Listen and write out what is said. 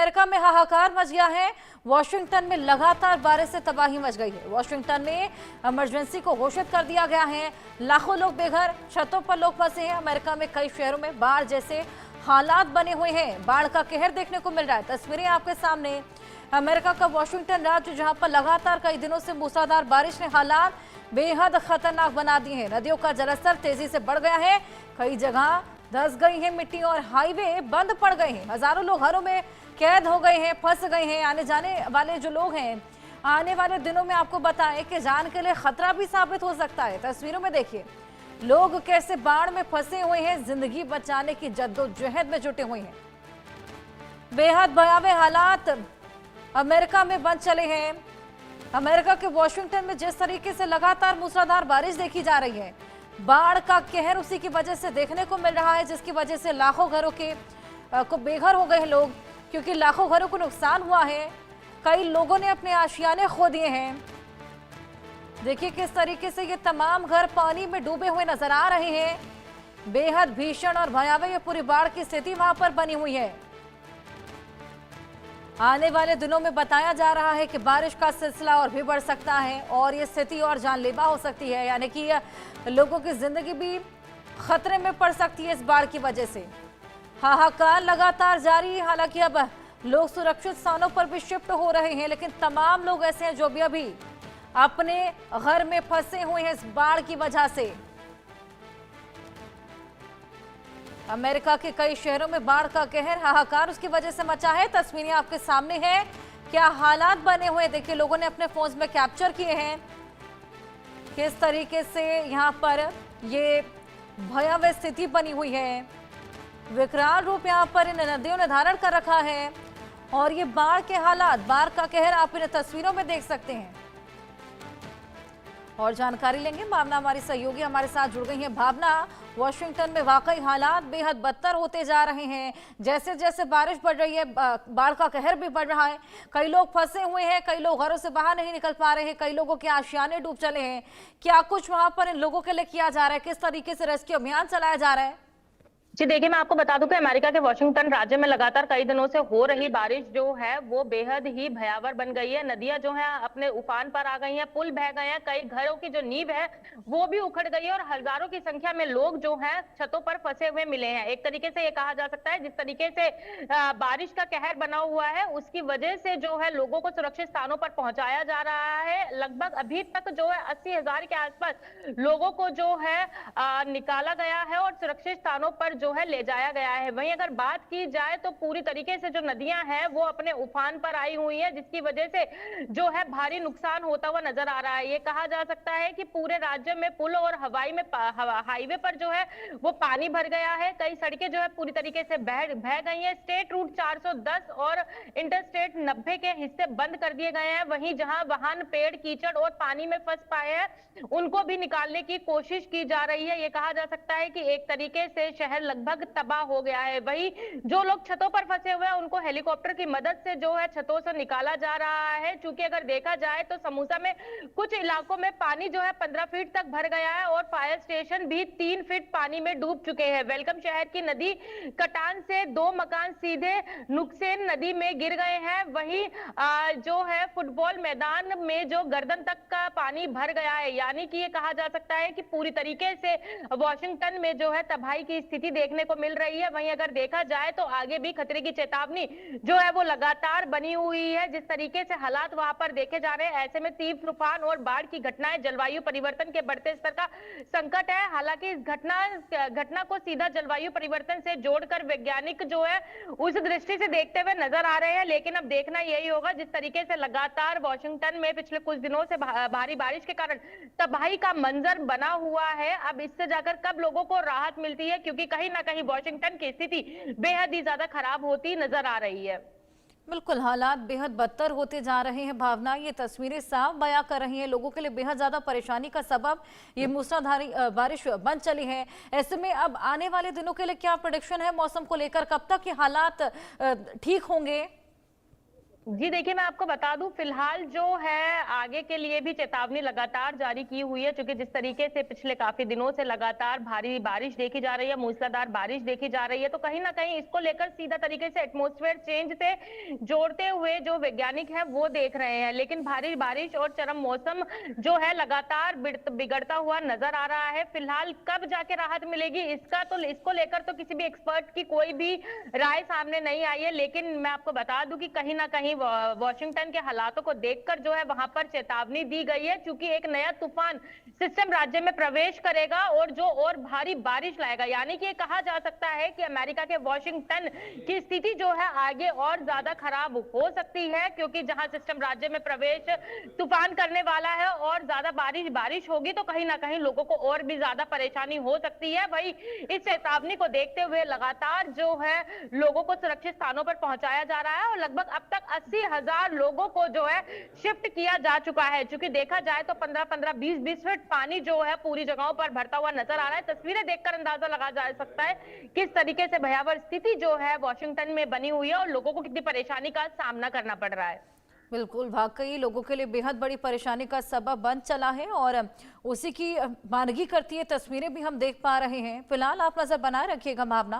America में हाहाकार much गया है। वॉशिंगटन में लगातार बारिश से तबाही मच गई है। वॉशिंगटन में इमरजेंसी को घोषित कर दिया गया है। लाखों लोग बेघर, छतों पर लोग फंसे हैं। अमेरिका में कई शहरों में बाढ़ जैसे हालात बने हुए हैं। बाढ़ का कहर देखने को मिल रहा है। तस्वीरें आपके सामने। अमेरिका का वॉशिंगटन राज्य, जहां पर लगातार कई दिनों से मूसलाधार बारिश ने हालात बेहद खतरनाक बना दिए हैं। नदियों का जलस्तर तेजी से बढ़ गया है। कई जगह धंस गई है मिट्टी और हाईवे बंद पड़ गए हैं। हजारों लोग घरों में कैद हो गए हैं, फंस गए हैं। आने जाने वाले जो लोग हैं, आने वाले दिनों में आपको बताएं कि जान के लिए खतरा भी साबित हो सकता है। तस्वीरों में देखिए लोग कैसे बाढ़ में फंसे हुए हैं, जिंदगी बचाने की जद्दोजहद में जुटे हुए हैं। बेहद भयावह हालात अमेरिका में बन चले हैं। अमेरिका के वॉशिंगटन में जिस तरीके से लगातार मूसलाधार बारिश देखी जा रही है, बाढ़ का कहर उसी की वजह से देखने को मिल रहा है, जिसकी वजह से लाखों घरों को बेघर हो गए हैं लोग, क्योंकि लाखों घरों को नुकसान हुआ है। कई लोगों ने अपने आशियाने खो दिए हैं। देखिए किस तरीके से ये तमाम घर पानी में डूबे हुए नजर आ रहे हैं। बेहद भीषण और भयावह ये पूरी बाढ़ की स्थिति वहां पर बनी हुई है। आने वाले दिनों में बताया जा रहा है कि बारिश का सिलसिला और भी बढ़ सकता है और ये स्थिति और जानलेवा हो सकती है, यानी कि लोगों की जिंदगी भी खतरे में पड़ सकती है इस बाढ़ की वजह से। हाहाकार लगातार जारी है। हालांकि अब लोग सुरक्षित स्थानों पर भी शिफ्ट हो रहे हैं, लेकिन तमाम लोग ऐसे हैं जो भी अभी अपने घर में फंसे हुए हैं इस बाढ़ की वजह से। अमेरिका के कई शहरों में बाढ़ का कहर, हाहाकार उसकी वजह से मचा है। तस्वीरें आपके सामने हैं। क्या हालात बने हुए देखिए, लोगों ने अपने फोन्स में कैप्चर किए हैं किस तरीके से यहाँ पर ये भयावह स्थिति बनी हुई है। विकराल रूप यहाँ पर इन नदियों ने धारण कर रखा है और ये बाढ़ के हालात, बाढ़ का कहर आप इन तस्वीरों में देख सकते हैं। और जानकारी लेंगे, भावना हमारी सहयोगी हमारे साथ जुड़ गई हैं। भावना, वॉशिंगटन में वाकई हालात बेहद बदतर होते जा रहे हैं। जैसे जैसे बारिश बढ़ रही है, बाढ़ का कहर भी बढ़ रहा है। कई लोग फंसे हुए हैं, कई लोग घरों से बाहर नहीं निकल पा रहे हैं, कई लोगों के आशियाने डूब चले हैं। क्या कुछ वहां पर इन लोगों के लिए किया जा रहा है? किस तरीके से रेस्क्यू अभियान चलाया जा रहा है? जी देखिए, मैं आपको बता दूं कि अमेरिका के वॉशिंगटन राज्य में लगातार कई दिनों से हो रही बारिश जो है वो बेहद ही भयावह बन गई है। नदियां जो है अपने उफान पर आ गई हैं, पुल बह गए हैं, कई घरों की जो नींव है वो भी उखड़ गई है और हजारों की संख्या में लोग जो है छतों पर फंसे हुए मिले हैं। एक तरीके से ये कहा जा सकता है जिस तरीके से बारिश का कहर बना हुआ है उसकी वजह से जो है लोगों को सुरक्षित स्थानों पर पहुंचाया जा रहा है। लगभग अभी तक जो है 80,000 के आसपास लोगों को जो है निकाला गया है और सुरक्षित स्थानों पर जो है ले जाया गया है। वहीं अगर बात की जाए तो पूरी तरीके से जो नदियां हैं वो अपने उफान पर आई हुई है, जिसकी वजह से जो है भारी नुकसान होता हुआ नजर आ रहा है। ये कहा जा सकता है कि पूरे राज्य में पुल और हाईवे पर जो है वो पानी भर गया है। कई सड़कें जो है पूरी तरीके से बह गई हैं। स्टेट रूट 410 और इंटरस्टेट 90 के हिस्से बंद कर दिए गए हैं। वहीं जहां वाहन पेड़, कीचड़ और पानी में फंस पाए हैं उनको भी निकालने की कोशिश की जा रही है। ये कहा जा सकता है कि एक तरीके से शहर लगभग तबाह हो गया है। वहीं जो लोग छतों पर फंसे हुए हैं उनको हेलीकॉप्टर की मदद से जो है छतों से निकाला जा रहा है। चूंकि अगर देखा जाए तो समूसा में कुछ इलाकों में पानी जो है 15 फीट तक भर गया है और फायर स्टेशन भी 3 फीट पानी में डूब चुके हैं। वेलकम शहर की नदी कटान से 2 मकान सीधे नुकसेन नदी में गिर गए हैं। वहीं जो है फुटबॉल मैदान में जो गर्दन तक का पानी भर गया है, यानी कि ये कहा जा सकता है कि पूरी तरीके से वॉशिंगटन में जो है तबाही की स्थिति देखने को मिल रही है। वहीं अगर देखा जाए तो आगे भी खतरे की चेतावनी जो है वो लगातार बनी हुई है। जिस तरीके से हालात वहां पर देखे जा रहे हैं, ऐसे में तीव्र तूफान और बाढ़ की घटनाएं जलवायु परिवर्तन के बढ़ते स्तर का संकट है। हालांकि इस घटना को सीधा जलवायु परिवर्तन से जोड़कर वैज्ञानिक जो है उस दृष्टि से देखते हुए नजर आ रहे हैं, लेकिन अब देखना यही होगा जिस तरीके से लगातार वॉशिंगटन में पिछले कुछ दिनों से भारी बारिश के कारण तबाही का मंजर बना हुआ है। अब इससे जाकर कब लोगों को राहत मिलती है, क्योंकि कहीं ना कहीं वॉशिंगटन की स्थिति बेहद ही ज्यादा खराब होती नजर आ रही है। बिल्कुल, हालात बेहद बदतर होते जा रहे हैं। भावना, ये तस्वीरें साफ बयां कर रही हैं लोगों के लिए बेहद ज्यादा परेशानी का सबब ये मूसलाधारी बारिश बन चली है। ऐसे में अब आने वाले दिनों के लिए क्या प्रेडिक्शन है मौसम को लेकर? कब तक ये हालात ठीक होंगे? जी देखिए, मैं आपको बता दूं, फिलहाल जो है आगे के लिए भी चेतावनी लगातार जारी की हुई है, क्योंकि जिस तरीके से पिछले काफी दिनों से लगातार भारी बारिश देखी जा रही है, मूसलाधार बारिश देखी जा रही है, तो कहीं ना कहीं इसको लेकर सीधा तरीके से एटमॉस्फेयर चेंज से जोड़ते हुए जो वैज्ञानिक है वो देख रहे हैं। लेकिन भारी बारिश और चरम मौसम जो है लगातार बिगड़ता हुआ नजर आ रहा है। फिलहाल कब जाके राहत मिलेगी इसको लेकर तो किसी भी एक्सपर्ट की कोई भी राय सामने नहीं आई है। लेकिन मैं आपको बता दूं कि कहीं ना कहीं वॉशिंगटन के हालातों को देखकर जो है वहां पर चेतावनी दी गई है, क्योंकि एक नया तूफान सिस्टम राज्य में प्रवेश करेगा और जो और भारी बारिश लाएगा। यानी कि कहा जा सकता है कि अमेरिका के वॉशिंगटन की स्थिति जो है आगे और ज्यादा खराब हो सकती है, क्योंकि जहां सिस्टम राज्य में प्रवेश तूफान करने वाला है और ज्यादा बारिश होगी तो कहीं ना कहीं लोगों को और भी ज्यादा परेशानी हो सकती है। वही इस चेतावनी को देखते हुए लगातार जो है लोगों को सुरक्षित स्थानों पर पहुंचाया जा रहा है और लगभग अब तक 80,000 लोगों को जो है शिफ्ट किया जा चुका है। क्योंकि देखा जाए तो 15-15, 20-20 फीट पानी जो है पूरी जगहों पर भरता हुआ नजर आ रहा है। तस्वीरें देखकर अंदाजा लगा जा सकता है किस तरीके से भयावह स्थिति जो है वॉशिंगटन में बनी हुई है और लोगों को कितनी परेशानी का सामना करना पड़ रहा है। बिल्कुल, वाकई लोगों के लिए बेहद बड़ी परेशानी का सबब बन चला है और उसी की मानगी करती है तस्वीरें भी हम देख पा रहे हैं। फिलहाल आप नजर बनाए रखिएगा भावना।